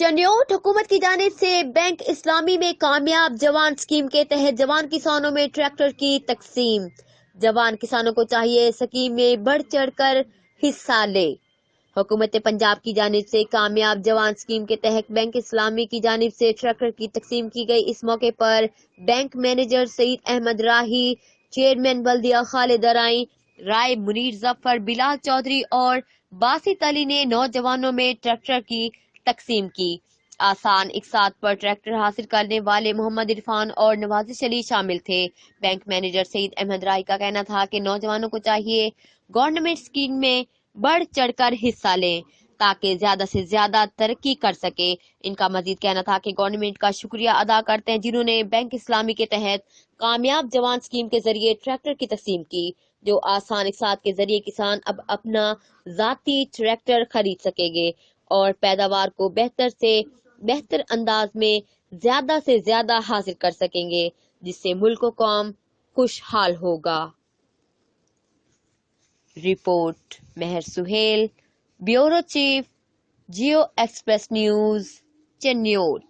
चन्योट हुकूमत की जानिब से बैंक इस्लामी में कामयाब जवान स्कीम के तहत जवान किसानों में ट्रैक्टर की तकसीम। जवान किसानों को चाहिए स्कीम में बढ़ चढ़ कर हिस्सा ले। हुकूमत पंजाब की जानिब से कामयाब जवान स्कीम के तहत बैंक इस्लामी की जानिब से ट्रैक्टर की तकसीम की गई। इस मौके पर बैंक मैनेजर सईद अहमद राही, चेयरमैन बल्दिया खालिद अराई, राय मुनीर जफर, बिलाल चौधरी और बासित अली ने नौजवानों में ट्रैक्टर की तकसीम की। आसान इकसात पर ट्रैक्टर हासिल करने वाले मोहम्मद इरफान और नवाजिश अली शामिल थे। बैंक मैनेजर सईद अहमद राही का कहना था कि नौजवानों को चाहिए गवर्नमेंट स्कीम में बढ़ चढ़कर हिस्सा लें ताकि ज्यादा से ज्यादा तरक्की कर सके। इनका मजीद कहना था कि गवर्नमेंट का शुक्रिया अदा करते हैं जिन्होंने बैंक इस्लामी के तहत कामयाब जवान स्कीम के जरिए ट्रैक्टर की तकसीम की। जो आसान इकसात के जरिए किसान अब अपना जाती ट्रैक्टर खरीद सकेंगे और पैदावार को बेहतर से बेहतर अंदाज में ज्यादा से ज्यादा हासिल कर सकेंगे, जिससे मुल्क व कौम खुशहाल होगा। रिपोर्ट मेहर सुहेल, ब्यूरो चीफ, जियो एक्सप्रेस न्यूज, चन्योट।